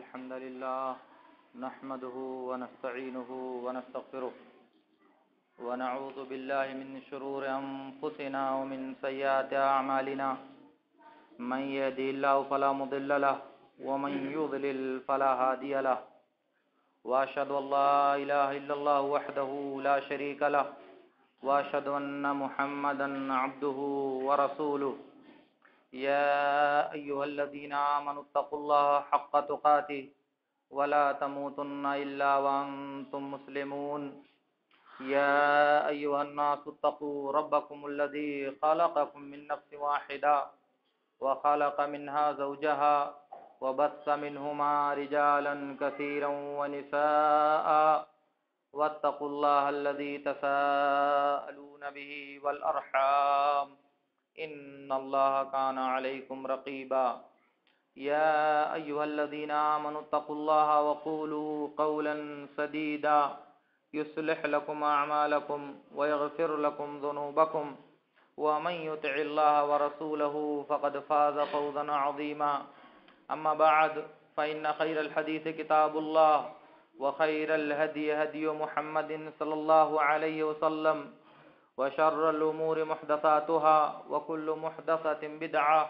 الحمد لله نحمده ونستعينه ونستغفره ونعوذ بالله من شرور أنفسنا ومن سيئات أعمالنا من يهده الله فلا مضل له ومن يضلل فلا هادي له وأشهد أن لا إله إلا الله وحده لا شريك له وأشهد أن محمدا عبده ورسوله يا أيها الذين آمنوا اتقوا الله حق تقاته ولا تموتن إلا وأنتم مسلمون يا أيها الناس اتقوا ربكم الذي خلقكم من نفس واحدة وخلق منها زوجها وبث منهما رجالا كثيرا ونساء واتقوا الله الذي تساءلون به والأرحام إن الله كان عليكم رقيبا يا أيها الذين آمنوا اتقوا الله وقولوا قولا سديدا يصلح لكم أعمالكم ويغفر لكم ذنوبكم ومن يطع الله ورسوله فقد فاز فوزا عظيما أما بعد فإن خير الحديث كتاب الله وخير الهدي هدي محمد صلى الله عليه وسلم وشر الأمور محدثاتها وكل محدثة بدعة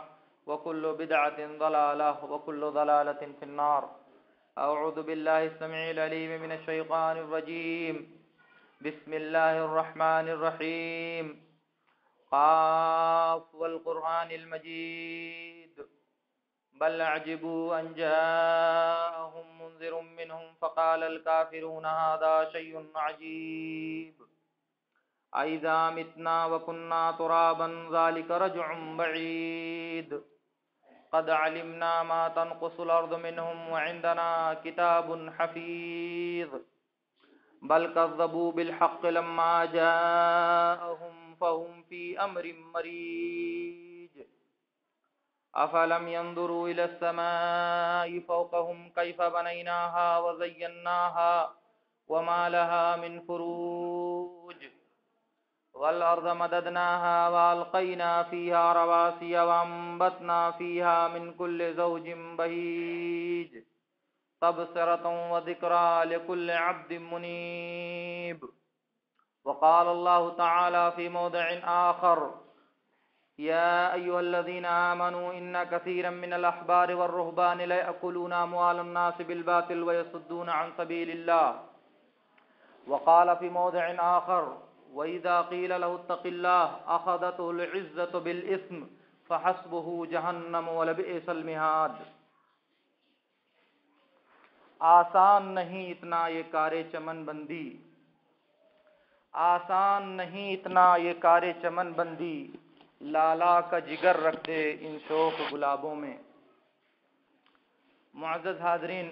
وكل بدعة ضلالة وكل ضلالة في النار. أعوذ بالله السميع العليم من الشيطان الرجيم. بسم الله الرحمن الرحيم. قاف والقرآن المجيد بل عجبوا أن جاءهم منذر منهم فقال الكافرون هذا شيء عجيب أإذا متنا وكنا ترابا ذلك رجع بعيد قد علمنا ما تنقص الأرض منهم وعندنا كتاب حفيظ بل كذبوا بالحق لما جاءهم فهم في أمر مريج أفلم ينظروا إلى السماء فوقهم كيف بنيناها وزيناها وما لها من فروج والأرض مددناها وألقينا فيها رواسي وأنبتنا فيها من كل زوج بهيج تبصرة وذكرى لكل عبد منيب. وقال الله تعالى في موضع آخر يا أيها الذين آمنوا إن كثيرا من الأحبار والرهبان ليأكلون أموال الناس بالباطل ويصدون عن سبيل الله. وقال في موضع آخر وإذا قيل له اتق الله أخذته العزة بالإثم فحسبه جهنم ولبئس المهاد. آسان نہیں اتنا یہ کار چمن بندی، آسان نہیں اتنا یہ کار چمن بندی، لالا کا جگر رکھ دے ان شوق گلابوں میں. معزز حاضرین،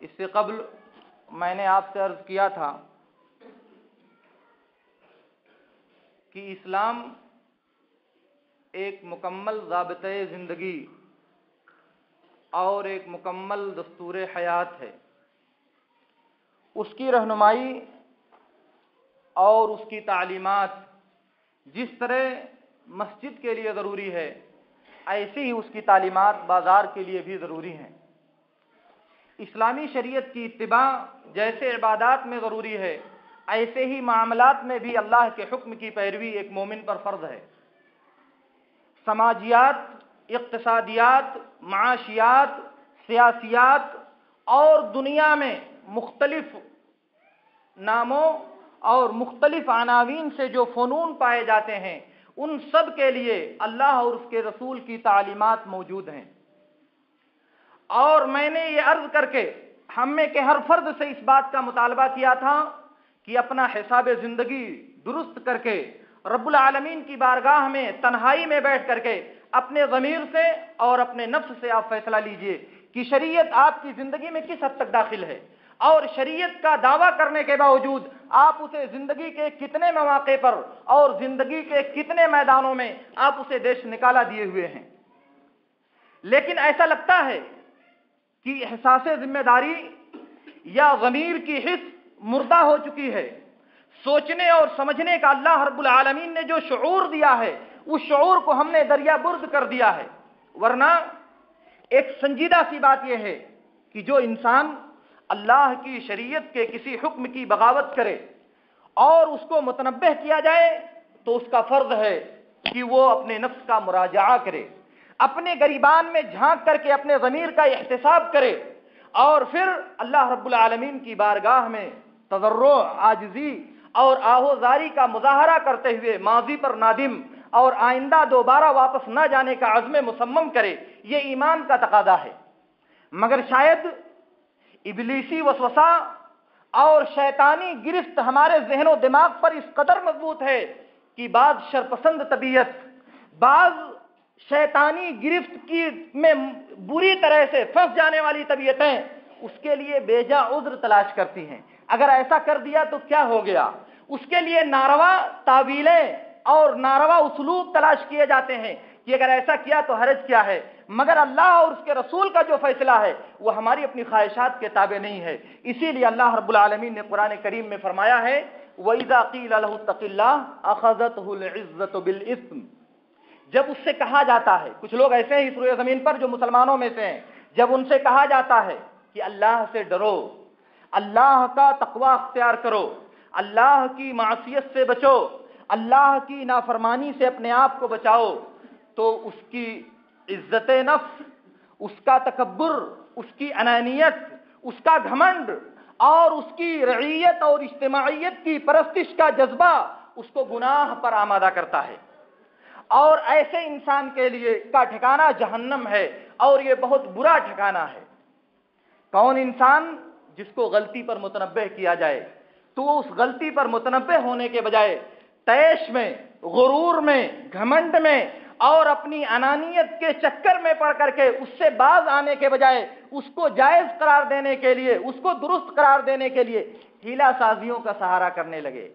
اس سے قبل میں نے آپ سے عرض کیا تھا کہ اسلام ایک مکمل ضابطۂ زندگی اور ایک مکمل دستور حیات ہے. اس کی رہنمائی اور اس کی تعلیمات جس طرح مسجد کے لیے ضروری ہے، ایسے ہی اس کی تعلیمات بازار کے لیے بھی ضروری ہیں. اسلامی شریعت کی اتباع جیسے عبادات میں ضروری ہے، ایسے ہی معاملات میں بھی اللہ کے حکم کی پیروی ایک مومن پر فرض ہے. سماجیات، اقتصادیات، معاشیات، سیاسیات اور دنیا میں مختلف ناموں اور مختلف عناوین سے جو فنون پائے جاتے ہیں، ان سب کے لیے اللہ اور اس کے رسول کی تعلیمات موجود ہیں. اور میں نے یہ عرض کر کے ہم میں کے ہر فرد سے اس بات کا مطالبہ کیا تھا کہ اپنا حساب زندگی درست کر کے رب العالمین کی بارگاہ میں تنہائی میں بیٹھ کر کے اپنے ضمیر سے اور اپنے نفس سے آپ فیصلہ لیجئے کہ شریعت آپ کی زندگی میں کس حد تک داخل ہے، اور شریعت کا دعویٰ کرنے کے باوجود آپ اسے زندگی کے کتنے مواقع پر اور زندگی کے کتنے میدانوں میں آپ اسے دیش نکالا دیے ہوئے ہیں. لیکن ایسا لگتا ہے کہ احساس ذمہ داری یا ضمیر کی حس مردہ ہو چکی ہے. سوچنے اور سمجھنے کا اللہ رب العالمین نے جو شعور دیا ہے، اس شعور کو ہم نے دریا برد کر دیا ہے. ورنہ ایک سنجیدہ سی بات یہ ہے کہ جو انسان اللہ کی شریعت کے کسی حکم کی بغاوت کرے اور اس کو متنبہ کیا جائے تو اس کا فرض ہے کہ وہ اپنے نفس کا مراجعہ کرے، اپنے گریبان میں جھانک کر کے اپنے ضمیر کا احتساب کرے، اور پھر اللہ رب العالمین کی بارگاہ میں تضرع، عاجزی اور آہوزاری کا مظاہرہ کرتے ہوئے ماضی پر نادم اور آئندہ دوبارہ واپس نہ جانے کا عزم مصمم کرے۔ یہ ایمان کا تقاضا ہے۔ مگر شاید ابلیسی وسوسہ اور شیطانی گرفت ہمارے ذہن و دماغ پر اس قدر مضبوط ہے کہ بعض شرپسند طبیعت، بعض شیطانی گرفت میں بری طرح سے پھنس جانے والی طبیعتیں اس کے لیے بیجا عذر تلاش کرتی ہیں۔ اگر ایسا کر دیا تو کیا ہو گیا؟ اس کے لیے ناروا تعویلیں اور ناروا اسلوب تلاش کیے جاتے ہیں کہ اگر ایسا کیا تو حرج کیا ہے۔ مگر اللہ اور اس کے رسول کا جو فیصلہ ہے وہ ہماری اپنی خواہشات کے تابع نہیں ہے۔ اسی لیے اللہ رب العالمین نے قرآن کریم میں فرمایا ہے وَإِذَا قِيلَ لَهُ اتَّقِ اللَّهَ أَخَذَتْهُ الْعِزَّةُ بِالْإِثْمِ۔ جب اس سے کہا جاتا ہے، کچھ لوگ ایسے ہیں اس روئے زمین پر جو مسلمانوں میں سے ہیں، جب ان سے کہا جاتا ہے کہ اللہ سے ڈرو، اللہ کا تقوی اختیار کرو، اللہ کی معصیت سے بچو، اللہ کی نافرمانی سے اپنے آپ کو بچاؤ، تو اس کی عزت نفس، اس کا تکبر، اس کی انانیت، اس کا گھمنڈ اور اس کی رعیت اور اجتماعیت کی پرستش کا جذبہ اس کو گناہ پر آمادہ کرتا ہے، اور ایسے انسان کے لیے کا ٹھکانہ جہنم ہے، اور یہ بہت برا ٹھکانہ ہے۔ کون انسان جس کو غلطی پر متنبہ کیا جائے تو وہ اس غلطی پر متنبہ ہونے کے بجائے طیش میں، غرور میں، گھمنڈ میں اور اپنی انانیت کے چکر میں پڑ کر کے اس سے باز آنے کے بجائے اس کو جائز قرار دینے کے لیے، اس کو درست قرار دینے کے لیے ہیلا سازیوں کا سہارا کرنے لگے،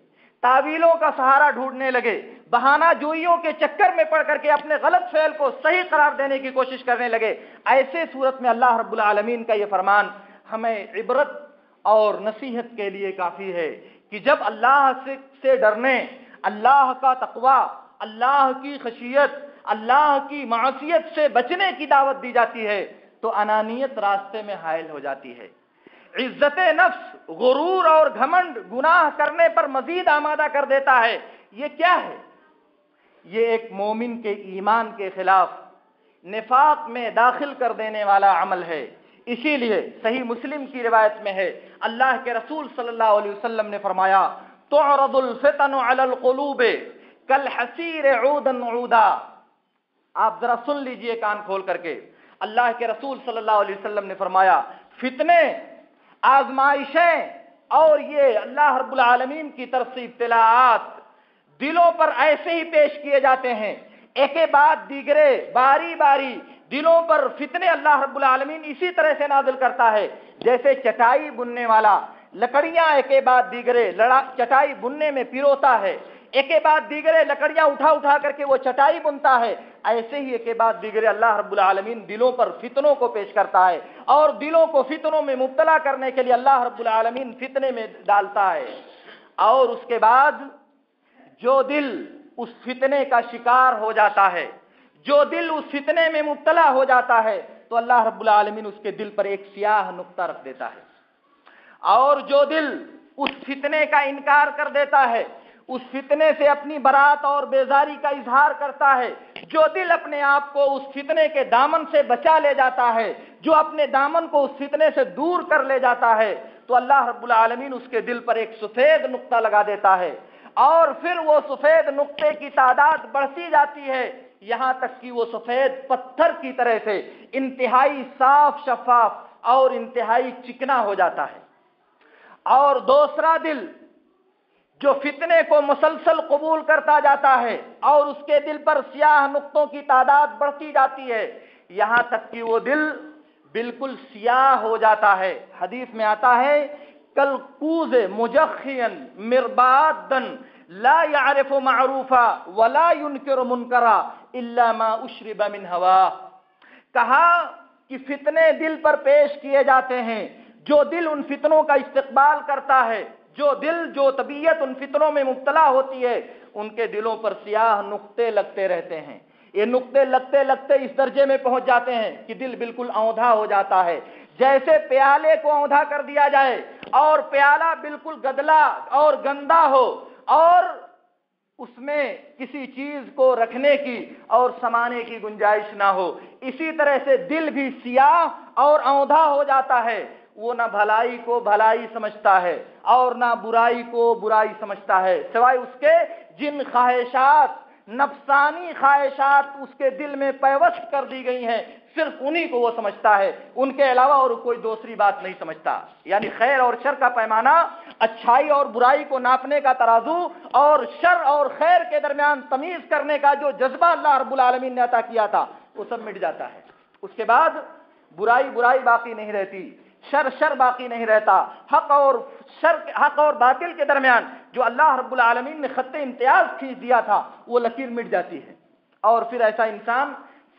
تعویلوں کا سہارا ڈھونڈنے لگے، بہانہ جوئیوں کے چکر میں پڑ کر کے اپنے غلط فعل کو صحیح قرار دینے کی کوشش کرنے لگے، ایسے صورت میں اللہ رب العالمین کا یہ فرمان ہمیں عبرت اور نصیحت کے لیے کافی ہے کہ جب اللہ سے ڈرنے، اللہ کا تقوی، اللہ کی خشیت، اللہ کی معصیت سے بچنے کی دعوت دی جاتی ہے تو انانیت راستے میں حائل ہو جاتی ہے، عزت نفس، غرور اور گھمنڈ گناہ کرنے پر مزید آمادہ کر دیتا ہے۔ یہ کیا ہے؟ یہ ایک مومن کے ایمان کے خلاف نفاق میں داخل کر دینے والا عمل ہے۔ اسی لیے صحیح مسلم کی روایت میں ہے اللہ کے رسول صلی اللہ علیہ وسلم نے فرمایا تعرض الفتن علی القلوب کالحسیر عودا عودا۔ آپ ذرا سن لیجئے کان کھول کر کے، اللہ کے رسول صلی اللہ علیہ وسلم نے فرمایا فتنے، آزمائشیں اور یہ اللہ رب العالمین کی طرف سے ابتلاعات دلوں پر ایسے ہی پیش کیے جاتے ہیں، ایک کے بعد دیگرے، باری باری دلوں پر فتنے اللہ رب العالمین اسی طرح سے نازل کرتا ہے جیسے چٹائی بننے والا لکڑیاں ایک کے بعد دیگرے چٹائی بننے میں پیروتا ہے، ایک کے بعد دیگرے لکڑیاں اٹھا کر کے وہ چٹائی بنتا ہے، ایسے ہی ایک کے بعد دیگرے اللہ رب العالمین دلوں پر فتنوں کو پیش کرتا ہے، اور دلوں کو فتنوں میں مبتلا کرنے کے لیے اللہ رب العالمین فتنے میں ڈالتا ہے، اور اس کے بعد جو دل اس فتنے کا شکار ہو جاتا ہے، جو دل اس فتنے میں مبتلا ہو جاتا ہے تو اللہ رب العالمین اس کے دل پر ایک سیاہ نقطہ رکھ دیتا ہے، اور جو دل اس فتنے کا انکار کر دیتا ہے، اس فتنے سے اپنی برات اور بیزاری کا اظہار کرتا ہے، جو دل اپنے آپ کو اس فتنے کے دامن سے بچا لے جاتا ہے، جو اپنے دامن کو اس فتنے سے دور کر لے جاتا ہے، تو اللہ رب العالمین اس کے دل پر ایک سفید نقطہ لگا دیتا ہے، اور پھر وہ سفید نقطے کی تعداد بڑھتی جاتی ہے یہاں تک کہ وہ سفید پتھر کی طرح سے انتہائی صاف شفاف اور انتہائی چکنا ہو جاتا ہے۔ اور دوسرا دل جو فتنے کو مسلسل قبول کرتا جاتا ہے اور اس کے دل پر سیاہ نقطوں کی تعداد بڑھتی جاتی ہے یہاں تک کہ وہ دل بالکل سیاہ ہو جاتا ہے۔ حدیث میں آتا ہے کالکوز مجخیا مربادا لا يعرف معروفا ولا ينکر منکرا الا ما اشرب من ہوا۔ کہا کہ فتنے دل پر پیش کیے جاتے ہیں، جو دل ان فتنوں کا استقبال کرتا ہے، جو طبیعت ان فتنوں میں مبتلا ہوتی ہے، ان کے دلوں پر سیاہ نقطے لگتے رہتے ہیں، یہ نقطے لگتے لگتے اس درجے میں پہنچ جاتے ہیں کہ دل بالکل اوندا ہو جاتا ہے، جیسے پیالے کو اوندا کر دیا جائے اور پیالہ بالکل گدلا اور گندا ہو اور اس میں کسی چیز کو رکھنے کی اور سمانے کی گنجائش نہ ہو، اسی طرح سے دل بھی سیاہ اور اوندا ہو جاتا ہے۔ وہ نہ بھلائی کو بھلائی سمجھتا ہے اور نہ برائی کو برائی سمجھتا ہے، سوائے اس کے جن خواہشات، نفسانی خواہشات اس کے دل میں پیوست کر دی گئی ہیں، صرف انہی کو وہ سمجھتا ہے، ان کے علاوہ اور کوئی دوسری بات نہیں سمجھتا۔ یعنی خیر اور شر کا پیمانہ، اچھائی اور برائی کو ناپنے کا ترازو اور شر اور خیر کے درمیان تمیز کرنے کا جو جذبہ اللہ رب العالمین نے عطا کیا تھا وہ سب مٹ جاتا ہے۔ اس کے بعد برائی برائی باقی نہیں رہتی، شر شر باقی نہیں رہتا، حق اور باطل کے درمیان جو اللہ رب العالمین نے خط امتیاز کھینچ دیا تھا وہ لکیر مٹ جاتی ہے، اور پھر ایسا انسان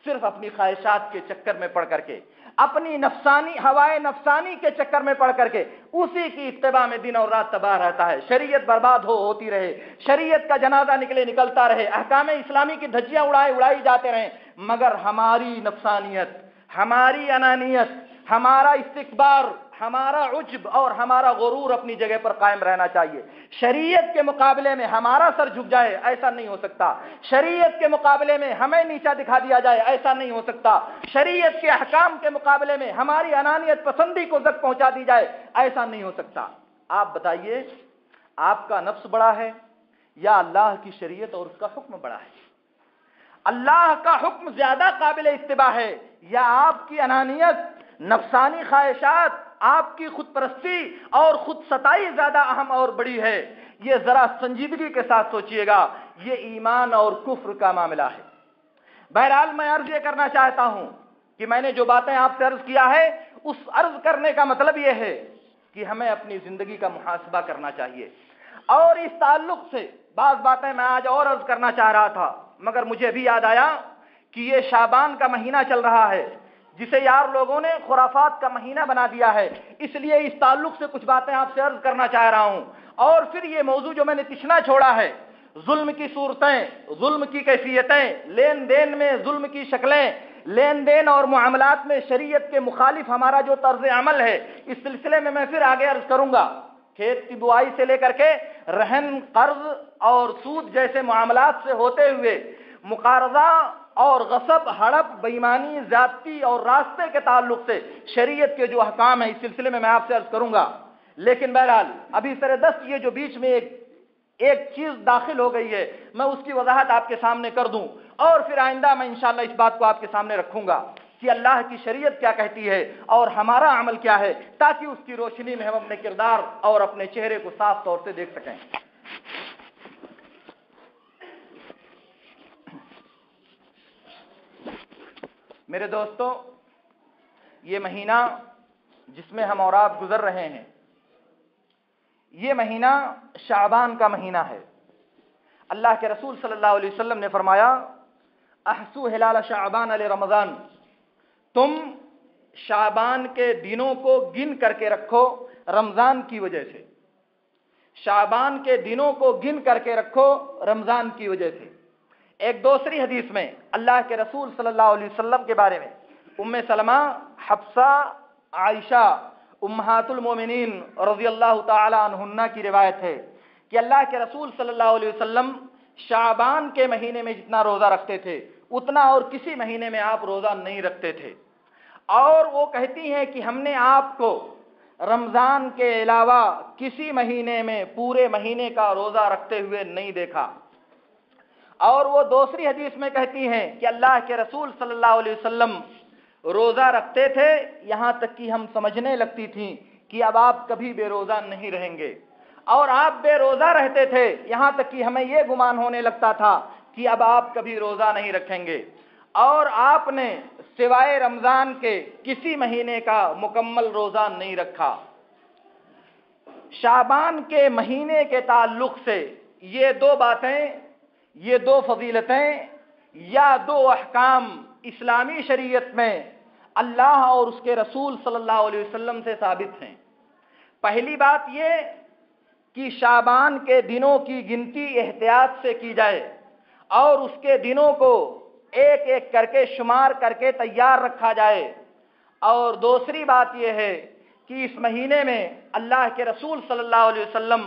صرف اپنی خواہشات کے چکر میں پڑ کر کے، اپنی نفسانی ہوائے نفسانی کے چکر میں پڑ کر کے اسی کی اتباع میں دن اور رات تباہ رہتا ہے۔ شریعت برباد ہوتی رہے، شریعت کا جنازہ نکلتا رہے، احکام اسلامی کی دھجیاں اڑائی جاتے رہیں، مگر ہماری نفسانیت، ہماری انانیت، ہمارا استکبار، ہمارا عجب اور ہمارا غرور اپنی جگہ پر قائم رہنا چاہیے۔ شریعت کے مقابلے میں ہمارا سر جھک جائے ایسا نہیں ہو سکتا، شریعت کے مقابلے میں ہمیں نیچا دکھا دیا جائے ایسا نہیں ہو سکتا، شریعت کے احکام کے مقابلے میں ہماری انانیت پسندی کو زد پہنچا دی جائے ایسا نہیں ہو سکتا۔ آپ بتائیے، آپ کا نفس بڑا ہے یا اللہ کی شریعت اور اس کا حکم بڑا ہے؟ اللہ کا حکم زیادہ قابل اتباع ہے یا آپ کی انانیت، نفسانی خواہشات، آپ کی خود پرستی اور خود ستائی زیادہ اہم اور بڑی ہے؟ یہ ذرا سنجیدگی کے ساتھ سوچئے گا، یہ ایمان اور کفر کا معاملہ ہے۔ بہرحال میں عرض یہ کرنا چاہتا ہوں کہ میں نے جو باتیں آپ سے عرض کیا ہے، اس عرض کرنے کا مطلب یہ ہے کہ ہمیں اپنی زندگی کا محاسبہ کرنا چاہیے، اور اس تعلق سے بعض باتیں میں آج اور عرض کرنا چاہ رہا تھا، مگر مجھے ابھی یاد آیا کہ یہ شعبان کا مہینہ چل رہا ہے جسے یار لوگوں نے خرافات کا مہینہ بنا دیا ہے، اس لیے اس تعلق سے کچھ باتیں آپ سے عرض کرنا چاہ رہا ہوں۔ اور پھر یہ موضوع جو میں نے تشنا چھوڑا ہے، ظلم کی صورتیں، ظلم کی کیفیتیں، لین دین میں ظلم کی شکلیں، لین دین اور معاملات میں شریعت کے مخالف ہمارا جو طرز عمل ہے، اس سلسلے میں پھر آگے عرض کروں گا۔ کھیت کی بوائی سے لے کر کے رہن، قرض اور سود جیسے معاملات سے ہوتے ہوئے مقارضہ اور غصب، ہڑپ، بےایمانی، زیادتی اور راستے کے تعلق سے شریعت کے جو احکام ہیں اس سلسلے میں آپ سے عرض کروں گا۔ لیکن بہرحال ابھی سر دست یہ جو بیچ میں ایک چیز داخل ہو گئی ہے، میں اس کی وضاحت آپ کے سامنے کر دوں، اور پھر آئندہ میں انشاءاللہ اس بات کو آپ کے سامنے رکھوں گا کہ اللہ کی شریعت کیا کہتی ہے اور ہمارا عمل کیا ہے، تاکہ اس کی روشنی میں ہم اپنے کردار اور اپنے چہرے کو صاف طور سے دیکھ سکیں۔ میرے دوستو، یہ مہینہ جس میں ہم اور آپ گزر رہے ہیں، یہ مہینہ شعبان کا مہینہ ہے۔ اللہ کے رسول صلی اللہ علیہ وسلم نے فرمایا، احسو ہلال شعبان لرمضان، تم شعبان کے دنوں کو گن کر کے رکھو رمضان کی وجہ سے، شعبان کے دنوں کو گن کر کے رکھو رمضان کی وجہ سے۔ ایک دوسری حدیث میں اللہ کے رسول صلی اللہ علیہ وسلم کے بارے میں ام سلمہ، حفصہ، عائشہ امہات المومنین رضی اللہ تعالی عنہن کی روایت ہے کہ اللہ کے رسول صلی اللہ علیہ وسلم شعبان کے مہینے میں جتنا روزہ رکھتے تھے اتنا اور کسی مہینے میں آپ روزہ نہیں رکھتے تھے، اور وہ کہتی ہیں کہ ہم نے آپ کو رمضان کے علاوہ کسی مہینے میں پورے مہینے کا روزہ رکھتے ہوئے نہیں دیکھا۔ اور وہ دوسری حدیث میں کہتی ہیں کہ اللہ کے رسول صلی اللہ علیہ وسلم روزہ رکھتے تھے یہاں تک کہ ہم سمجھنے لگتی تھیں کہ اب آپ کبھی بے روزہ نہیں رہیں گے، اور آپ بے روزہ رہتے تھے یہاں تک کہ ہمیں یہ گمان ہونے لگتا تھا کہ اب آپ کبھی روزہ نہیں رکھیں گے، اور آپ نے سوائے رمضان کے کسی مہینے کا مکمل روزہ نہیں رکھا۔ شعبان کے مہینے کے تعلق سے یہ دو باتیں، یہ دو فضیلتیں یا دو احکام اسلامی شریعت میں اللہ اور اس کے رسول صلی اللہ علیہ وسلم سے ثابت ہیں۔ پہلی بات یہ کہ شعبان کے دنوں کی گنتی احتیاط سے کی جائے اور اس کے دنوں کو ایک ایک کر کے شمار کر کے تیار رکھا جائے۔ اور دوسری بات یہ ہے کہ اس مہینے میں اللہ کے رسول صلی اللہ علیہ وسلم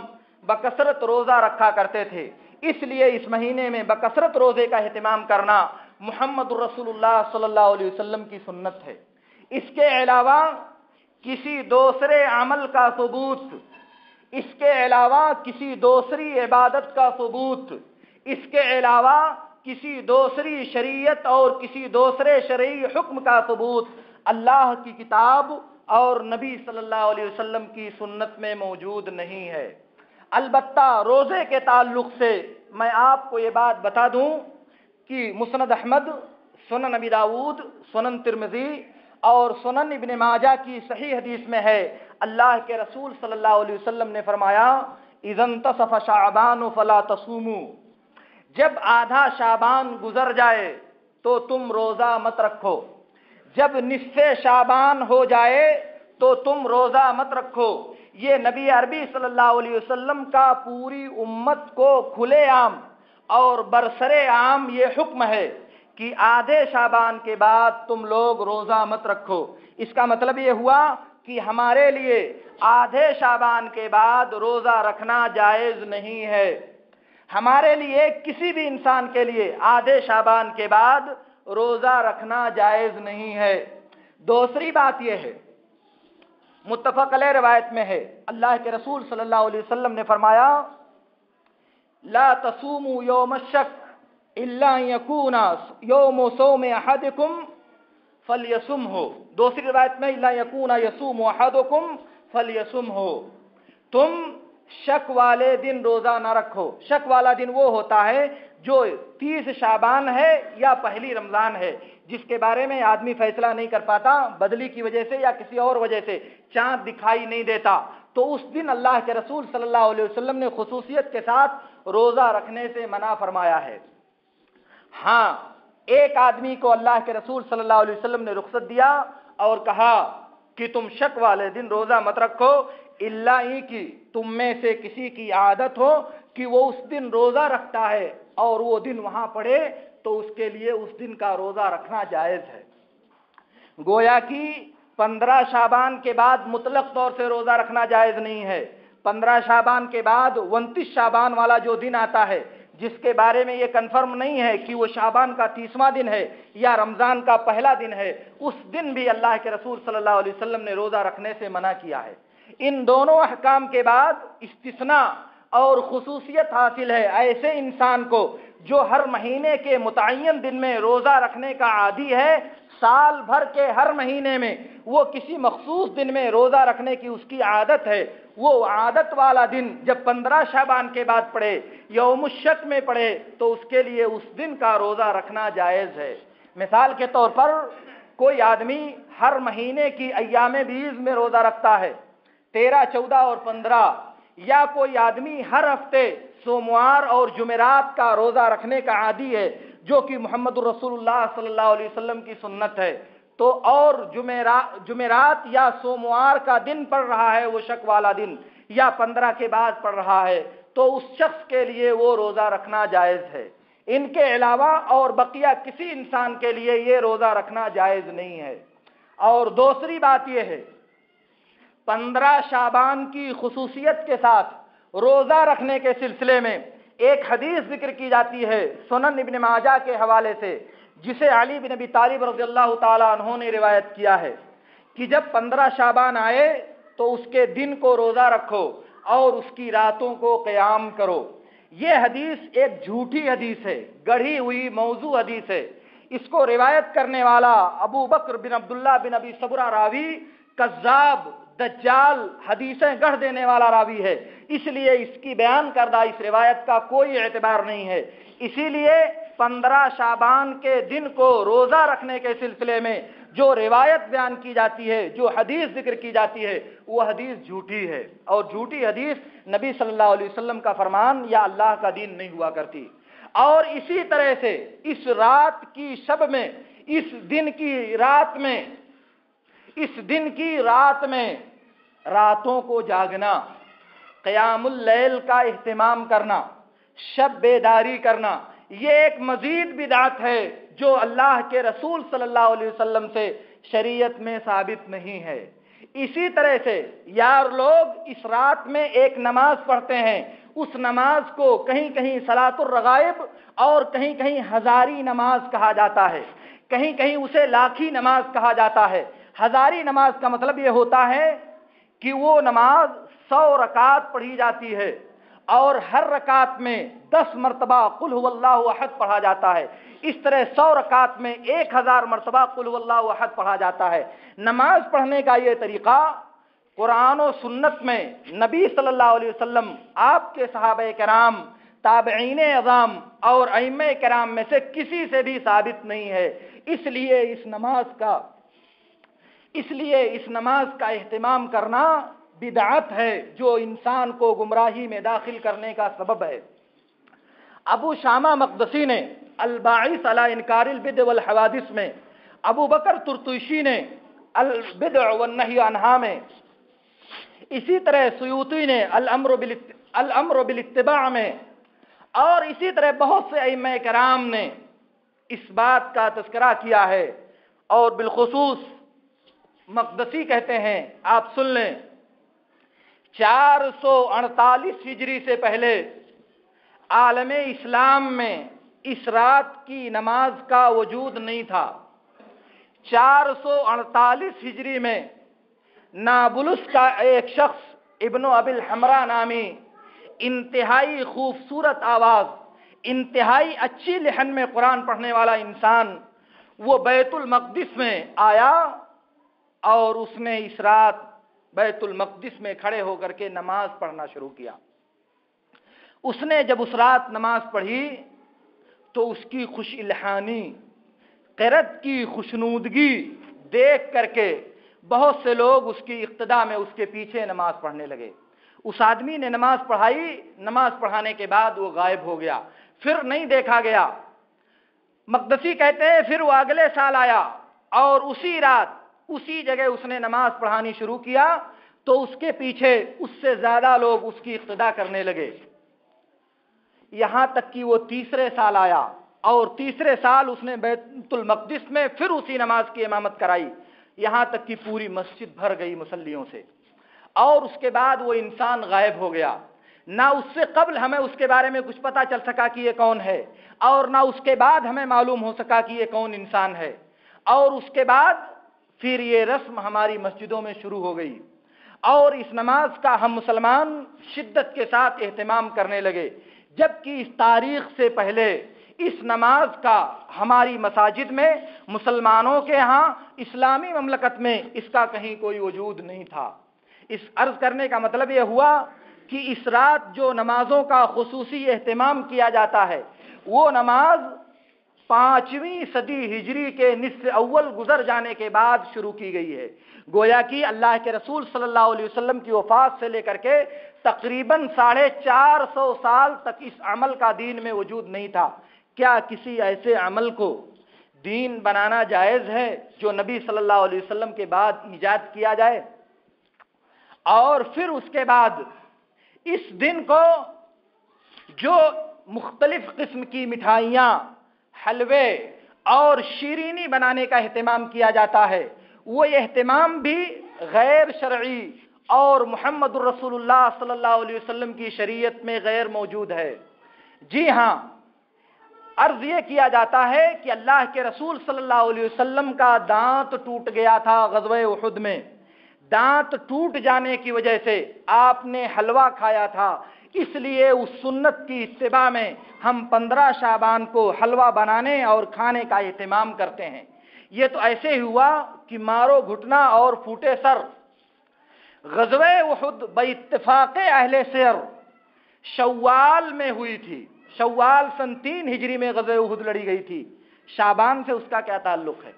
بکثرت روزہ رکھا کرتے تھے، اس لیے اس مہینے میں بکثرت روزے کا اہتمام کرنا محمد رسول اللہ صلی اللہ علیہ وسلم کی سنت ہے۔ اس کے علاوہ کسی دوسرے عمل کا ثبوت، اس کے علاوہ کسی دوسری عبادت کا ثبوت، اس کے علاوہ کسی دوسری شریعت اور کسی دوسرے شرعی حکم کا ثبوت اللہ کی کتاب اور نبی صلی اللہ علیہ وسلم کی سنت میں موجود نہیں ہے۔ البتہ روزے کے تعلق سے میں آپ کو یہ بات بتا دوں کہ مسند احمد، سنن ابی داؤد، سنن ترمذی اور سنن ابن ماجہ کی صحیح حدیث میں ہے، اللہ کے رسول صلی اللہ علیہ وسلم نے فرمایا اذا انتصف شعبان فلا تصوموا، جب آدھا شعبان گزر جائے تو تم روزہ مت رکھو، جب نصف شعبان ہو جائے تو تم روزہ مت رکھو۔ یہ نبی عربی صلی اللہ علیہ وسلم کا پوری امت کو کھلے عام اور برسرے عام یہ حکم ہے کہ آدھے شعبان کے بعد تم لوگ روزہ مت رکھو۔ اس کا مطلب یہ ہوا کہ ہمارے لیے آدھے شعبان کے بعد روزہ رکھنا جائز نہیں ہے، ہمارے لیے کسی بھی انسان کے لیے آدھے شعبان کے بعد روزہ رکھنا جائز نہیں ہے۔ دوسری بات یہ ہے، متفق علیہ روایت میں ہے، اللہ کے رسول صلی اللہ علیہ وسلم نے فرمایا لا تصوموا یوم الشک الا ان یکون یوم صوم احدکم فلیصمہ، دوسری روایت میں لا یکون یصوم احدکم فلیصمہ، تم شک والے دن روزہ نہ رکھو۔ شک والا دن وہ ہوتا ہے جو 30 شعبان ہے یا پہلی رمضان ہے، جس کے بارے میں آدمی فیصلہ نہیں کر پاتا، بدلی کی وجہ سے یا کسی اور وجہ سے چاند دکھائی نہیں دیتا، تو اس دن اللہ کے رسول صلی اللہ علیہ وسلم نے خصوصیت کے ساتھ روزہ رکھنے سے منع فرمایا ہے۔ ہاں، ایک آدمی کو اللہ کے رسول صلی اللہ علیہ وسلم نے رخصت دیا اور کہا کہ تم شک والے دن روزہ مت رکھو، الا ہی کہ تم میں سے کسی کی عادت ہو کہ وہ اس دن روزہ رکھتا ہے اور وہ دن وہاں پڑے تو اس کے لیے اس دن کا روزہ رکھنا جائز ہے۔ گویا کہ 15 شعبان کے بعد مطلق طور سے روزہ رکھنا جائز نہیں ہے۔ 15 شعبان کے بعد 29 شعبان والا جو دن آتا ہے، جس کے بارے میں یہ کنفرم نہیں ہے کہ وہ شعبان کا 30واں دن ہے یا رمضان کا پہلا دن ہے، اس دن بھی اللہ کے رسول صلی اللہ علیہ وسلم نے روزہ رکھنے سے منع کیا ہے۔ ان دونوں احکام کے بعد استثناء اور خصوصیت حاصل ہے ایسے انسان کو جو ہر مہینے کے متعین دن میں روزہ رکھنے کا عادی ہے، سال بھر کے ہر مہینے میں وہ کسی مخصوص دن میں روزہ رکھنے کی اس کی عادت ہے، وہ عادت والا دن جب 15 شعبان کے بعد پڑے، یوم الشک میں پڑے، تو اس کے لیے اس دن کا روزہ رکھنا جائز ہے۔ مثال کے طور پر کوئی آدمی ہر مہینے کی ایام بیض میں روزہ رکھتا ہے، 13، 14 اور 15، یا کوئی آدمی ہر ہفتے سوموار اور جمعرات کا روزہ رکھنے کا عادی ہے، جو کہ محمد رسول اللہ صلی اللہ علیہ وسلم کی سنت ہے، تو اور جمعرات یا سوموار کا دن پڑ رہا ہے، وہ شک والا دن، یا 15 کے بعد پڑ رہا ہے، تو اس شخص کے لیے وہ روزہ رکھنا جائز ہے۔ ان کے علاوہ اور بقیہ کسی انسان کے لیے یہ روزہ رکھنا جائز نہیں ہے۔ اور دوسری بات یہ ہے، 15 شعبان کی خصوصیت کے ساتھ روزہ رکھنے کے سلسلے میں ایک حدیث ذکر کی جاتی ہے سنن ابن ماجہ کے حوالے سے، جسے علی بن ابی طالب رضی اللہ تعالی عنہ نے روایت کیا ہے کہ جب 15 شعبان آئے تو اس کے دن کو روزہ رکھو اور اس کی راتوں کو قیام کرو۔ یہ حدیث ایک جھوٹی حدیث ہے، گڑھی ہوئی موضوع حدیث ہے۔ اس کو روایت کرنے والا ابو بکر بن عبداللہ بن ابی صبرہ راوی کذاب، دجال، حدیثیں گڑھ دینے والا راوی ہے، اس لیے اس کی بیان کردہ اس روایت کا کوئی اعتبار نہیں ہے۔ اسی لیے 15 شعبان کے دن کو روزہ رکھنے کے سلسلے میں جو روایت بیان کی جاتی ہے، جو حدیث ذکر کی جاتی ہے، وہ حدیث جھوٹی ہے، اور جھوٹی حدیث نبی صلی اللہ علیہ وسلم کا فرمان یا اللہ کا دین نہیں ہوا کرتی۔ اور اسی طرح سے اس رات کی شب میں، اس دن کی رات میں راتوں کو جاگنا، قیام اللیل کا اہتمام کرنا، شب بیداری کرنا، یہ ایک مزید بدعت ہے جو اللہ کے رسول صلی اللہ علیہ وسلم سے شریعت میں ثابت نہیں ہے۔ اسی طرح سے یار لوگ اس رات میں ایک نماز پڑھتے ہیں، اس نماز کو کہیں کہیں صلاۃ الرغائب اور کہیں کہیں ہزاری نماز کہا جاتا ہے، کہیں کہیں اسے لاکھی نماز کہا جاتا ہے۔ ہزاری نماز کا مطلب یہ ہوتا ہے کہ وہ نماز 100 رکعت پڑھی جاتی ہے اور ہر رکعت میں 10 مرتبہ قل هو اللہ احد پڑھا جاتا ہے۔ اس طرح 100 رکعت میں 1000 مرتبہ قل هو اللہ احد پڑھا جاتا ہے۔ نماز پڑھنے کا یہ طریقہ قرآن و سنت میں نبی صلی اللہ علیہ وسلم، آپ کے صحابہ کرام، تابعین اعظام اور ائمہ کرام میں سے کسی سے بھی ثابت نہیں ہے۔ اس لیے اس نماز کا اہتمام کرنا بدعت ہے جو انسان کو گمراہی میں داخل کرنے کا سبب ہے۔ ابو شامہ مقدسی نے الباعث علی انکار البدع والحوادث میں، ابو بکر ترتوشی نے البدع والنہی عنہا میں، اسی طرح سیوطی نے الامر بالاتباع میں، اور اسی طرح بہت سے ائمہ کرام نے اس بات کا تذکرہ کیا ہے۔ اور بالخصوص مقدسی کہتے ہیں، آپ سن لیں، 448 ہجری سے پہلے عالم اسلام میں اس رات کی نماز کا وجود نہیں تھا۔ 448 ہجری میں نابلس کا ایک شخص ابن ابی الحمرا نامی انتہائی خوبصورت آواز، انتہائی اچھی لحن میں قرآن پڑھنے والا انسان، وہ بیت المقدس میں آیا اور اس نے اس رات بیت المقدس میں کھڑے ہو کر کے نماز پڑھنا شروع کیا۔ اس نے جب اس رات نماز پڑھی تو اس کی خوش الحانی، قرأت کی خوشنودگی دیکھ کر کے بہت سے لوگ اس کی اقتداء میں اس کے پیچھے نماز پڑھنے لگے۔ اس آدمی نے نماز پڑھائی، نماز پڑھانے کے بعد وہ غائب ہو گیا، پھر نہیں دیکھا گیا۔ مقدسی کہتے ہیں پھر وہ اگلے سال آیا اور اسی رات اسی جگہ اس نے نماز پڑھانی شروع کیا تو اس کے پیچھے اس سے زیادہ لوگ اس کی اقتداء کرنے لگے، یہاں تک کہ وہ تیسرے سال آیا اور تیسرے سال اس نے بیت المقدس میں پھر اسی نماز کی امامت کرائی، یہاں تک کہ پوری مسجد بھر گئی مصلیوں سے، اور اس کے بعد وہ انسان غائب ہو گیا۔ نہ اس سے قبل ہمیں اس کے بارے میں کچھ پتہ چل سکا کہ یہ کون ہے، اور نہ اس کے بعد ہمیں معلوم ہو سکا کہ یہ کون انسان ہے، اور اس کے بعد پھر یہ رسم ہماری مسجدوں میں شروع ہو گئی اور اس نماز کا ہم مسلمان شدت کے ساتھ اہتمام کرنے لگے، جبکہ اس تاریخ سے پہلے اس نماز کا ہماری مساجد میں، مسلمانوں کے ہاں، اسلامی مملکت میں اس کا کہیں کوئی وجود نہیں تھا۔ اس عرض کرنے کا مطلب یہ ہوا کہ اس رات جو نمازوں کا خصوصی اہتمام کیا جاتا ہے، وہ نماز 5ویں صدی ہجری کے نصف اول گزر جانے کے بعد شروع کی گئی ہے۔ گویا کہ اللہ کے رسول صلی اللہ علیہ وسلم کی وفات سے لے کر کے تقریباً 450 سال تک اس عمل کا دین میں وجود نہیں تھا۔ کیا کسی ایسے عمل کو دین بنانا جائز ہے جو نبی صلی اللہ علیہ وسلم کے بعد ایجاد کیا جائے؟ اور پھر اس کے بعد اس دن کو جو مختلف قسم کی مٹھائیاں، حلوے اور شیرینی بنانے کا اہتمام کیا جاتا ہے، وہ اہتمام بھی غیر شرعی اور محمد الرسول اللہ صلی اللہ علیہ وسلم کی شریعت میں غیر موجود ہے۔ جی ہاں، عرض یہ کیا جاتا ہے کہ اللہ کے رسول صلی اللہ علیہ وسلم کا دانت ٹوٹ گیا تھا غزوہ احد میں، دانت ٹوٹ جانے کی وجہ سے آپ نے حلوہ کھایا تھا، اس لیے اس سنت کی اتباع میں ہم 15 شعبان کو حلوہ بنانے اور کھانے کا اہتمام کرتے ہیں۔ یہ تو ایسے ہی ہوا کہ مارو گھٹنا اور پھوٹے سر۔ غزوہ احد باتفاق اہل سیر شوال میں ہوئی تھی، شوال سن 3 ہجری میں غزوہ احد لڑی گئی تھی، شعبان سے اس کا کیا تعلق ہے؟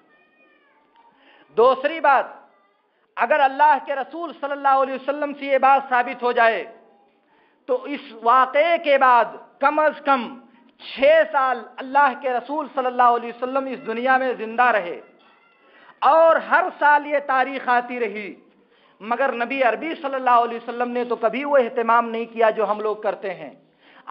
دوسری بات، اگر اللہ کے رسول صلی اللہ علیہ وسلم سے یہ بات ثابت ہو جائے تو اس واقعے کے بعد کم از کم 6 سال اللہ کے رسول صلی اللہ علیہ وسلم اس دنیا میں زندہ رہے اور ہر سال یہ تاریخ آتی رہی، مگر نبی عربی صلی اللہ علیہ وسلم نے تو کبھی وہ اہتمام نہیں کیا جو ہم لوگ کرتے ہیں۔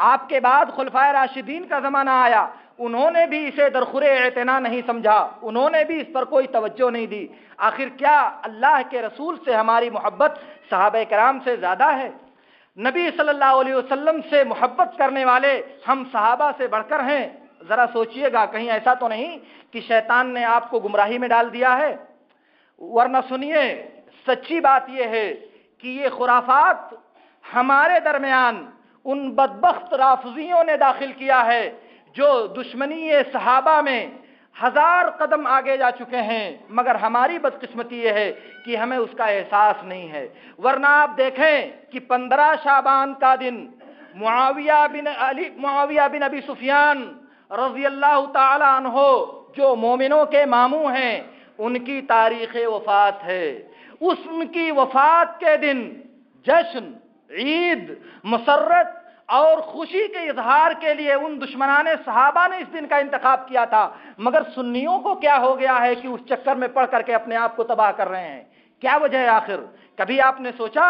آپ کے بعد خلفائے راشدین کا زمانہ آیا، انہوں نے بھی اسے درخورِ اعتنا نہیں سمجھا، انہوں نے بھی اس پر کوئی توجہ نہیں دی۔ آخر کیا اللہ کے رسول سے ہماری محبت صحابہ کرام سے زیادہ ہے؟ نبی صلی اللہ علیہ وسلم سے محبت کرنے والے ہم صحابہ سے بڑھ کر ہیں؟ ذرا سوچئے گا، کہیں ایسا تو نہیں کہ شیطان نے آپ کو گمراہی میں ڈال دیا ہے؟ ورنہ سنیے، سچی بات یہ ہے کہ یہ خرافات ہمارے درمیان ان بدبخت رافضیوں نے داخل کیا ہے جو دشمنی صحابہ میں 1000 قدم آگے جا چکے ہیں، مگر ہماری بدقسمتی یہ ہے کہ ہمیں اس کا احساس نہیں ہے۔ ورنہ آپ دیکھیں کہ 15 شعبان کا دن معاویہ بن ابی سفیان رضی اللہ تعالی عنہ جو مومنوں کے ماموں ہیں، ان کی تاریخ وفات ہے۔ ان کی وفات کے دن جشن، عید، مسرت اور خوشی کے اظہار کے لیے ان دشمنان صحابہ نے اس دن کا انتخاب کیا تھا، مگر سنیوں کو کیا ہو گیا ہے کہ اس چکر میں پڑھ کر کے اپنے آپ کو تباہ کر رہے ہیں؟ کیا وجہ ہے آخر؟ کبھی آپ نے سوچا؟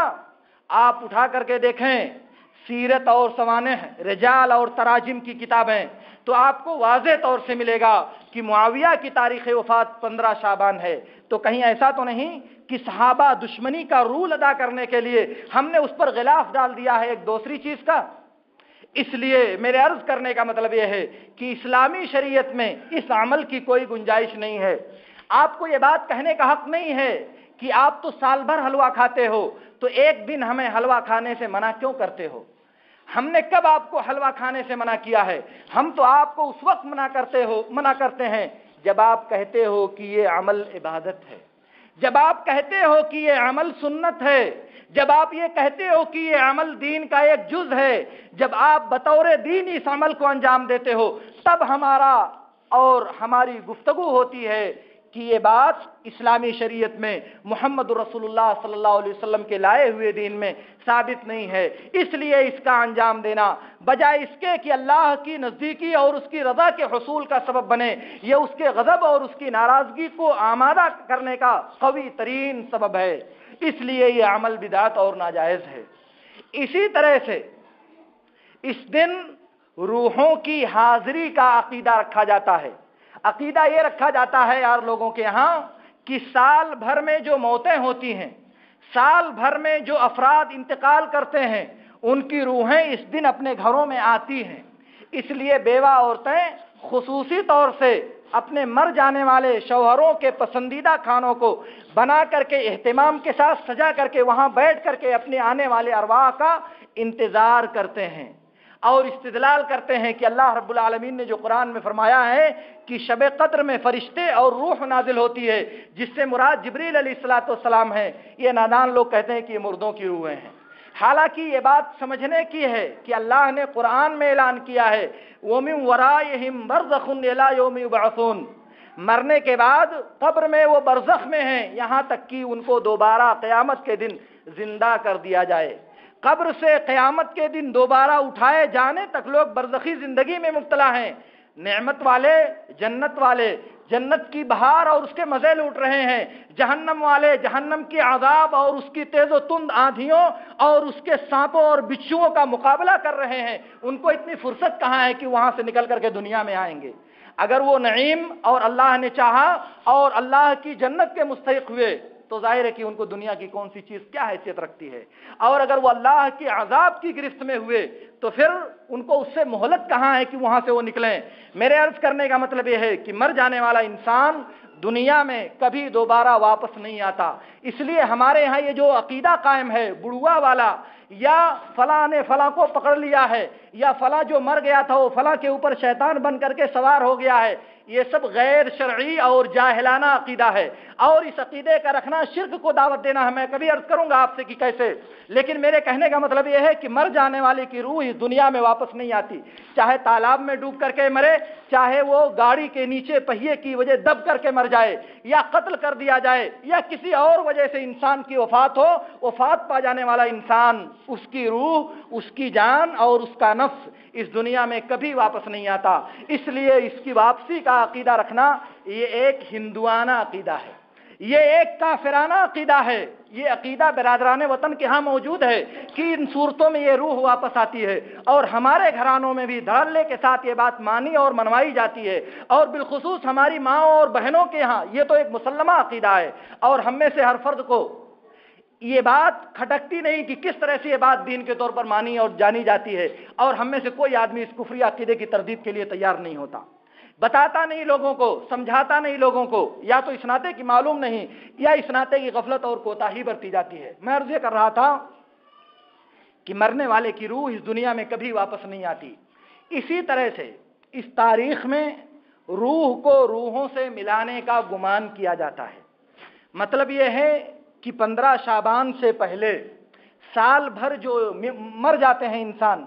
آپ اٹھا کر کے دیکھیں سیرت اور سوانح رجال اور تراجم کی کتابیں، تو آپ کو واضح طور سے ملے گا کہ معاویہ کی تاریخ وفات 15 شعبان ہے۔ تو کہیں ایسا تو نہیں کہ صحابہ دشمنی کا رول ادا کرنے کے لیے ہم نے اس پر غلاف ڈال دیا ہے ایک دوسری چیز کا؟ اس لیے میرے عرض کرنے کا مطلب یہ ہے کہ اسلامی شریعت میں اس عمل کی کوئی گنجائش نہیں ہے۔ آپ کو یہ بات کہنے کا حق نہیں ہے کہ آپ تو سال بھر حلوہ کھاتے ہو، تو ایک دن ہمیں حلوہ کھانے سے منع کیوں کرتے ہو؟ ہم نے کب آپ کو حلوہ کھانے سے منع کیا ہے؟ ہم تو آپ کو اس وقت منع کرتے ہیں جب آپ کہتے ہو کہ یہ عمل عبادت ہے، جب آپ کہتے ہو کہ یہ عمل سنت ہے، جب آپ یہ کہتے ہو کہ یہ عمل دین کا ایک جز ہے، جب آپ بطور دین اس عمل کو انجام دیتے ہو، تب ہمارا اور ہماری گفتگو ہوتی ہے کہ یہ بات اسلامی شریعت میں محمد رسول اللہ صلی اللہ علیہ وسلم کے لائے ہوئے دین میں ثابت نہیں ہے۔ اس لیے اس کا انجام دینا بجائے اس کے کہ اللہ کی نزدیکی اور اس کی رضا کے حصول کا سبب بنے، یہ اس کے غضب اور اس کی ناراضگی کو آمادہ کرنے کا قوی ترین سبب ہے۔ اس لیے یہ عمل بدعت اور ناجائز ہے۔ اسی طرح سے اس دن روحوں کی حاضری کا عقیدہ رکھا جاتا ہے۔ عقیدہ یہ رکھا جاتا ہے یار لوگوں کے ہاں کہ سال بھر میں جو موتیں ہوتی ہیں، سال بھر میں جو افراد انتقال کرتے ہیں، ان کی روحیں اس دن اپنے گھروں میں آتی ہیں۔ اس لیے بیوہ عورتیں خصوصی طور سے اپنے مر جانے والے شوہروں کے پسندیدہ کھانوں کو بنا کر کے اہتمام کے ساتھ سجا کر کے وہاں بیٹھ کر کے اپنے آنے والے ارواح کا انتظار کرتے ہیں اور استدلال کرتے ہیں کہ اللہ رب العالمین نے جو قرآن میں فرمایا ہے کہ شب قدر میں فرشتے اور روح نازل ہوتی ہے، جس سے مراد جبریل علیہ السلام ہے، یہ نادان لوگ کہتے ہیں کہ یہ مردوں کی روحیں ہیں۔ حالانکہ یہ بات سمجھنے کی ہے کہ اللہ نے قرآن میں اعلان کیا ہے وَمِن وَرَائِهِمْ بَرْزَخٌ إِلَىٰ يَوْمِ يُبْعَثُونَ، مرنے کے بعد قبر میں وہ برزخ میں ہیں یہاں تک کہ ان کو دوبارہ قیامت کے دن زندہ کر دیا جائے۔ قبر سے قیامت کے دن دوبارہ اٹھائے جانے تک لوگ برزخی زندگی میں مبتلا ہیں۔ نعمت والے جنت والے جنت کی بہار اور اس کے مزے لوٹ رہے ہیں، جہنم والے جہنم کی عذاب اور اس کی تیز و تند آندھیوں اور اس کے سانپوں اور بچھوؤں کا مقابلہ کر رہے ہیں۔ ان کو اتنی فرصت کہاں ہے کہ وہاں سے نکل کر کے دنیا میں آئیں گے؟ اگر وہ نعیم اور اللہ نے چاہا اور اللہ کی جنت کے مستحق ہوئے تو ظاہر ہے کہ ان کو دنیا کی کون سی چیز کیا حیثیت رکھتی ہے، اور اگر وہ اللہ کی عذاب کی گرفت میں ہوئے تو پھر ان کو اس سے مہلت کہاں ہے کہ وہاں سے وہ نکلیں۔ میرے عرض کرنے کا مطلب یہ ہے کہ مر جانے والا انسان دنیا میں کبھی دوبارہ واپس نہیں آتا۔ اس لیے ہمارے ہاں یہ جو عقیدہ قائم ہے بڑوا والا، یا فلاں نے فلاں کو پکڑ لیا ہے، یا فلاں جو مر گیا تھا وہ فلاں کے اوپر شیطان بن کر کے سوار ہو گیا ہے، یہ سب غیر شرعی اور جاہلانہ عقیدہ ہے، اور اس عقیدے کا رکھنا شرک کو دعوت دینا ہے۔ میں کبھی عرض کروں گا آپ سے کہ کیسے، لیکن میرے کہنے کا مطلب یہ ہے کہ مر جانے والے کی روح اس دنیا میں واپس نہیں آتی، چاہے تالاب میں ڈوب کر کے مرے، چاہے وہ گاڑی کے نیچے پہیے کی وجہ دب کر کے مر جائے، یا قتل کر دیا جائے، یا کسی اور وجہ سے انسان کی وفات ہو، وفات پا جانے والا انسان، اس کی روح، اس کی جان اور اس کا نفس اس دنیا میں کبھی واپس نہیں آتا۔ اس لیے اس کی واپسی کا عقیدہ رکھنا یہ ایک ہندوانہ عقیدہ ہے، یہ ایک کافرانہ عقیدہ ہے۔ یہ عقیدہ برادران وطن کے ہاں موجود ہے کہ ان صورتوں میں یہ روح واپس آتی ہے، اور ہمارے گھرانوں میں بھی دھڑلے کے ساتھ یہ بات مانی اور منوائی جاتی ہے، اور بالخصوص ہماری ماں اور بہنوں کے ہاں یہ تو ایک مسلمہ عقیدہ ہے، اور ہم میں سے ہر فرد کو یہ بات کھٹکتی نہیں کہ کس طرح سے یہ بات دین کے طور پر مانی اور جانی جاتی ہے، اور ہم میں سے کوئی آدمی اس کفری عقیدے کی تردید کے لیے تیار نہیں ہوتا، بتاتا نہیں لوگوں کو، سمجھاتا نہیں لوگوں کو، یا تو اس ناطے کی معلوم نہیں یا اس ناطے کی غفلت اور کوتاہی برتی جاتی ہے۔ میں عرض یہ کر رہا تھا کہ مرنے والے کی روح اس دنیا میں کبھی واپس نہیں آتی۔ اسی طرح سے اس تاریخ میں روح کو روحوں سے ملانے کا گمان کیا جاتا ہے۔ مطلب یہ ہے کہ 15 شعبان سے پہلے سال بھر جو مر جاتے ہیں انسان،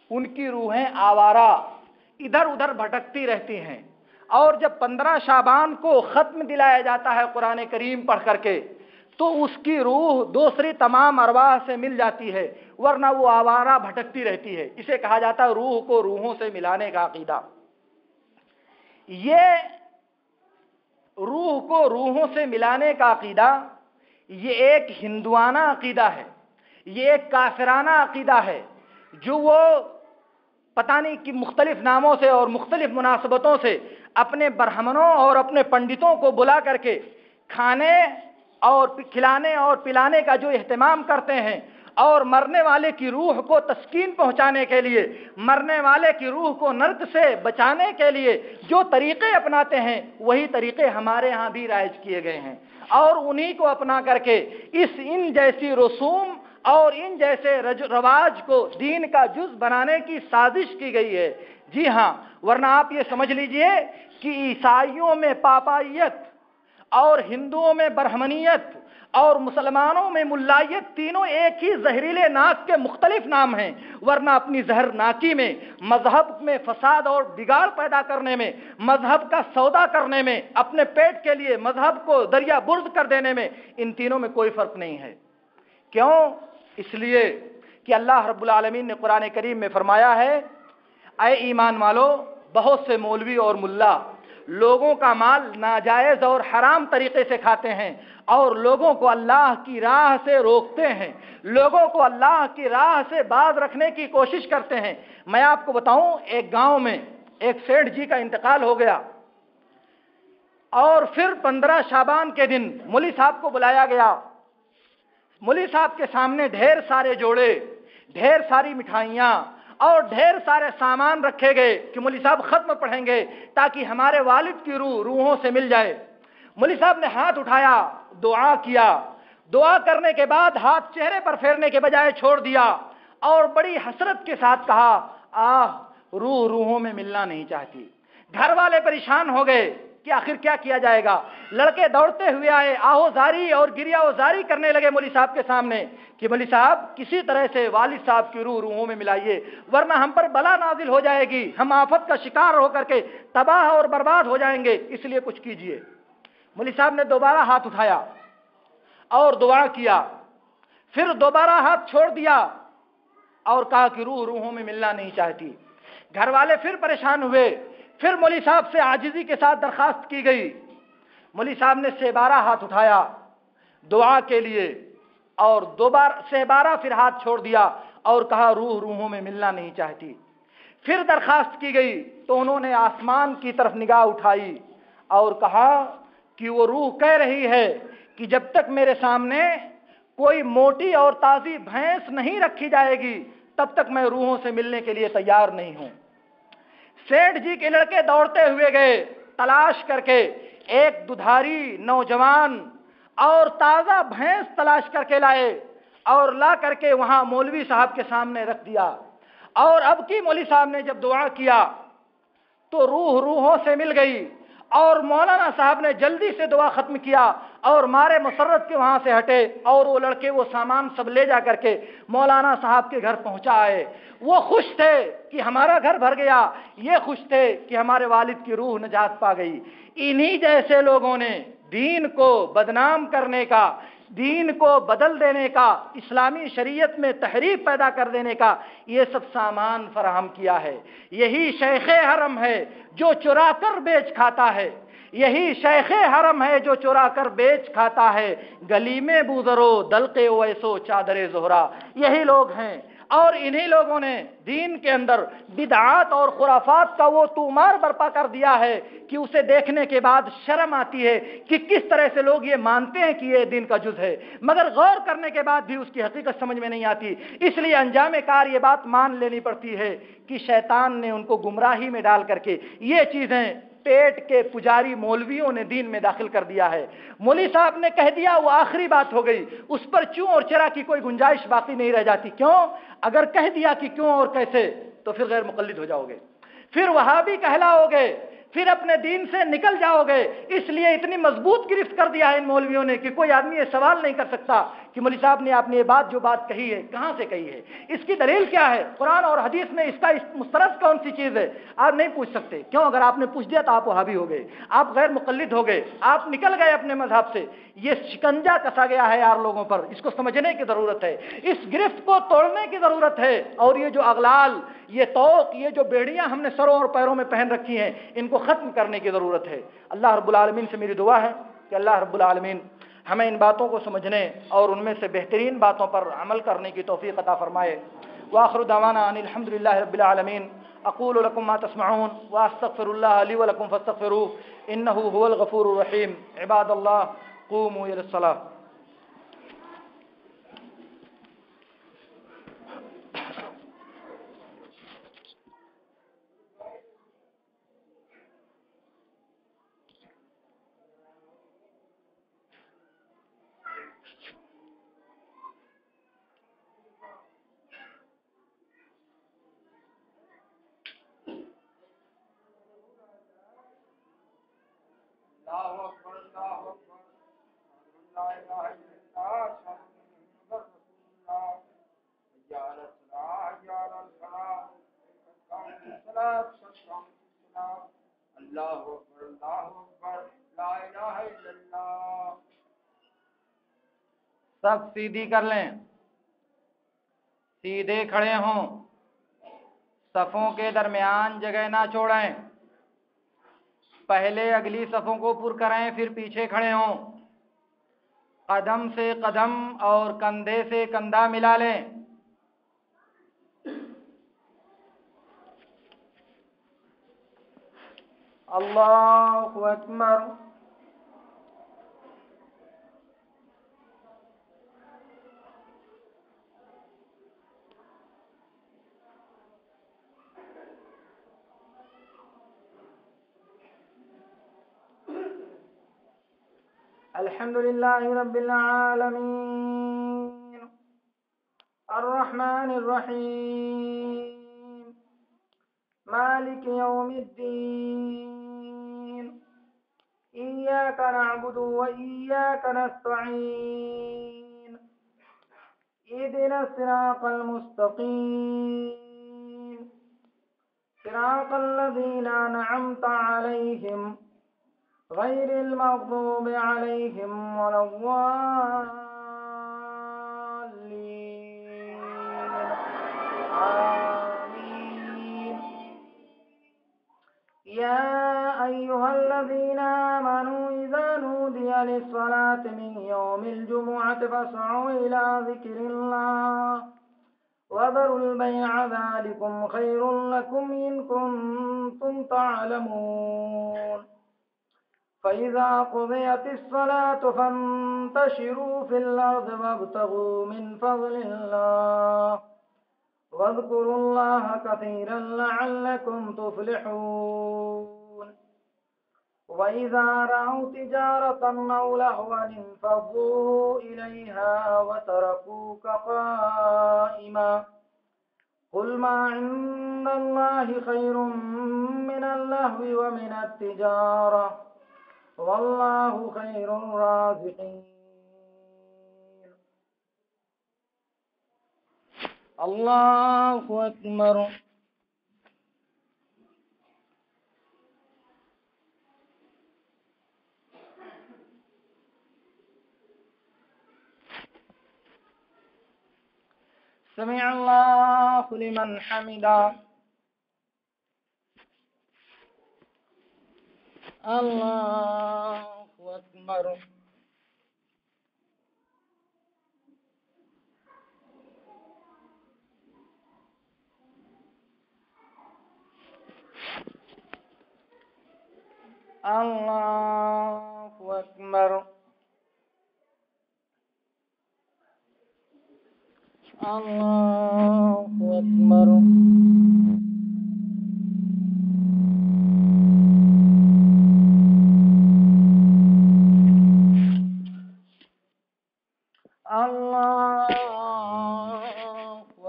ان کی روحیں آوارہ ادھر ادھر بھٹکتی رہتی ہیں، اور جب 15 شعبان کو ختم دلایا جاتا ہے قرآن کریم پڑھ کر کے، تو اس کی روح دوسری تمام ارواح سے مل جاتی ہے، ورنہ وہ آوارہ بھٹکتی رہتی ہے۔ اسے کہا جاتا ہے روح کو روحوں سے ملانے کا عقیدہ۔ یہ روح کو روحوں سے ملانے کا عقیدہ یہ ایک ہندوانہ عقیدہ ہے، یہ ایک کافرانہ عقیدہ ہے، جو وہ پتہ نہیں کہ مختلف ناموں سے اور مختلف مناسبتوں سے اپنے برہمنوں اور اپنے پنڈتوں کو بلا کر کے کھانے اور کھلانے اور پلانے کا جو اہتمام کرتے ہیں، اور مرنے والے کی روح کو تسکین پہنچانے کے لیے، مرنے والے کی روح کو نرک سے بچانے کے لیے جو طریقے اپناتے ہیں، وہی طریقے ہمارے ہاں بھی رائج کیے گئے ہیں، اور انہی کو اپنا کر کے ان جیسی رسوم اور ان جیسے رواج کو دین کا جز بنانے کی سازش کی گئی ہے۔ جی ہاں، ورنہ آپ یہ سمجھ لیجئے کہ عیسائیوں میں پاپائیت اور ہندوؤں میں برہمنیت اور مسلمانوں میں ملائیت، تینوں ایک ہی زہریلے ناک کے مختلف نام ہیں، ورنہ اپنی زہر ناکی میں، مذہب میں فساد اور بگاڑ پیدا کرنے میں، مذہب کا سودا کرنے میں، اپنے پیٹ کے لیے مذہب کو دریا برد کر دینے میں، ان تینوں میں کوئی فرق نہیں ہے۔ کیوں؟ اس لیے کہ اللہ رب العالمین نے قرآن کریم میں فرمایا ہے، اے ایمان والو، بہت سے مولوی اور ملا لوگوں کا مال ناجائز اور حرام طریقے سے کھاتے ہیں، اور لوگوں کو اللہ کی راہ سے روکتے ہیں، لوگوں کو اللہ کی راہ سے باز رکھنے کی کوشش کرتے ہیں۔ میں آپ کو بتاؤں، ایک گاؤں میں ایک سیٹھ جی کا انتقال ہو گیا، اور پھر 15 شعبان کے دن مولوی صاحب کو بلایا گیا۔ مولوی صاحب کے سامنے ڈھیر سارے جوڑے، ڈھیر ساری مٹھائیاں اور ڈھیر سارے سامان رکھے گئے کہ مولوی صاحب ختم پڑھیں گے تاکہ ہمارے والد کی روح روحوں سے مل جائے۔ مولوی صاحب نے ہاتھ اٹھایا، دعا کیا، دعا کرنے کے بعد ہاتھ چہرے پر پھیرنے کے بجائے چھوڑ دیا، اور بڑی حسرت کے ساتھ کہا، روح روحوں میں ملنا نہیں چاہتی۔ گھر والے پریشان ہو گئے کہ آخر کیا کیا جائے گا۔ لڑکے دوڑتے ہوئے آئے، آہو زاری اور گریا زاری کرنے لگے مولوی صاحب کے سامنے کہ مولوی صاحب کسی طرح سے والد صاحب کی روح روحوں میں ملائیے، ورنہ ہم پر بلا نازل ہو جائے گی، ہم آفت کا شکار ہو کر کے تباہ اور برباد ہو جائیں گے، اس لیے کچھ کیجئے۔ مولوی صاحب نے دوبارہ ہاتھ اٹھایا اور دعا کیا، پھر دوبارہ ہاتھ چھوڑ دیا اور کہا کہ روح روحوں میں ملنا نہیں چاہتی۔ گھر والے پھر پریشان ہوئے، پھر مولوی صاحب سے عاجزی کے ساتھ درخواست کی گئی۔ مولوی صاحب نے 12 ہاتھ اٹھایا دعا کے لیے، اور دوبارہ پھر ہاتھ چھوڑ دیا اور کہا روح روحوں میں ملنا نہیں چاہتی۔ پھر درخواست کی گئی تو انہوں نے آسمان کی طرف نگاہ اٹھائی اور کہا کہ وہ روح کہہ رہی ہے کہ جب تک میرے سامنے کوئی موٹی اور تازی بھینس نہیں رکھی جائے گی تب تک میں روحوں سے ملنے کے لیے تیار نہیں ہوں۔ سیٹھ جی کے لڑکے دوڑتے ہوئے گئے، تلاش کر کے ایک ددھاری نوجوان اور تازہ بھینس تلاش کر کے لائے، اور لا کر کے وہاں مولوی صاحب کے سامنے رکھ دیا۔ اور اب کی مولوی صاحب نے جب دعا کیا تو روح روحوں سے مل گئی، اور مولانا صاحب نے جلدی سے دعا ختم کیا اور مارے مسرت کے وہاں سے ہٹے، اور وہ لڑکے وہ سامان سب لے جا کر کے مولانا صاحب کے گھر پہنچا آئے۔ وہ خوش تھے کہ ہمارا گھر بھر گیا، یہ خوش تھے کہ ہمارے والد کی روح نجات پا گئی۔ انہی جیسے لوگوں نے دین کو بدنام کرنے کا، دین کو بدل دینے کا، اسلامی شریعت میں تحریف پیدا کر دینے کا یہ سب سامان فراہم کیا ہے۔ یہی شیخ حرم ہے جو چرا کر بیچ کھاتا ہے، یہی شیخ حرم ہے جو چرا کر بیچ کھاتا ہے، گلی میں بوزرو دلقے ویسو چادر زہرا. یہی لوگ ہیں، اور انہی لوگوں نے دین کے اندر بدعات اور خرافات کا وہ تومار برپا کر دیا ہے کہ اسے دیکھنے کے بعد شرم آتی ہے کہ کس طرح سے لوگ یہ مانتے ہیں کہ یہ دین کا جز ہے، مگر غور کرنے کے بعد بھی اس کی حقیقت سمجھ میں نہیں آتی. اس لیے انجام کار یہ بات مان لینی پڑتی ہے کہ شیطان نے ان کو گمراہی میں ڈال کر کے یہ چیزیں پیٹ کے پجاری مولویوں نے دین میں داخل کر دیا ہے. مولوی صاحب نے کہہ دیا، وہ آخری بات ہو گئی، اس پر چوں اور چرا کی کوئی گنجائش باقی نہیں رہ جاتی. کیوں؟ اگر کہہ دیا کہ کیوں اور کیسے تو پھر غیر مقلد ہو جاؤ گے، پھر وہابی کہلاؤ گے، پھر اپنے دین سے نکل جاؤ گے. اس لیے اتنی مضبوط گرفت کر دیا ہے ان مولویوں نے کہ کوئی آدمی یہ سوال نہیں کر سکتا کہ مولوی صاحب نے آپ نے یہ بات جو بات کہی ہے کہاں سے کہی ہے، اس کی دلیل کیا ہے، قرآن اور حدیث میں اس کا مسترد کون سی چیز ہے. آپ نہیں پوچھ سکتے. کیوں؟ اگر آپ نے پوچھ دیا تو آپ وہابی ہو گئے، آپ غیر مقلد ہو گئے، آپ نکل گئے اپنے مذہب سے. یہ شکنجا کسا گیا ہے یار لوگوں پر، اس کو سمجھنے کی ضرورت ہے، اس گرفت کو توڑنے کی ضرورت ہے. اور یہ جو اغلال، یہ توق، یہ جو بیڑیاں ہم نے سروں اور پیروں میں پہن رکھی ہیں، ان کو ختم کرنے کی ضرورت ہے. اللہ رب العالمین سے میری دعا ہے کہ اللہ رب العالمین ہمیں ان باتوں کو سمجھنے اور ان میں سے بہترین باتوں پر عمل کرنے کی توفیق عطا فرمائے. وآخر دعوانا ان الحمد للہ رب العالمین. اقول لكم ما تسمعون واستغفر الله لي ولكم فاستغفروه انه هو الغفور الرحيم. عباد الله قوموا الى الصلاة. اللہ اکبر اللہ اکبر لا الہ الا اللہ محمد رسول اللہ حی علی الصلاۃ حی علی الفلاح الصلاۃ اللہ اکبر لا الہ الا اللہ. سب سیدھی کر لیں، سیدھے کھڑے ہوں، صفوں کے درمیان جگہ نہ چھوڑیں. پہلے اگلی صفوں کو پر کریں، پھر پیچھے کھڑے ہوں. قدم سے قدم اور کندھے سے کندھا ملا لیں. اللہ اکبر. الحمد لله رب العالمين الرحمن الرحيم مالك يوم الدين إياك نعبد وإياك نستعين اهدنا الصراط المستقيم صراط الذين أنعمت عليهم غير المغضوب عليهم ولا الضالين آمين. يا أيها الذين آمنوا إذا نودي للصلاة من يوم الجمعة فاسعوا إلى ذكر الله وذروا البيع ذلكم خير لكم إن كنتم تعلمون. فإذا قضيت الصلاة فانتشروا في الأرض وابتغوا من فضل الله واذكروا الله كثيرا لعلكم تفلحون. وإذا رأوا تجارة أو لهوا انفضوا إليها وتركوك قائما قل ما عند الله خير من اللهو ومن التجارة والله خير الرازقين. الله أكبر. سمع الله لمن حمده الله أكبر. الله أكبر. الله أكبر. الله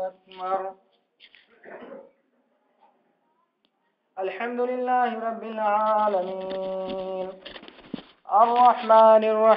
أكبر. الحمد لله رب العالمين الرحمن الرحيم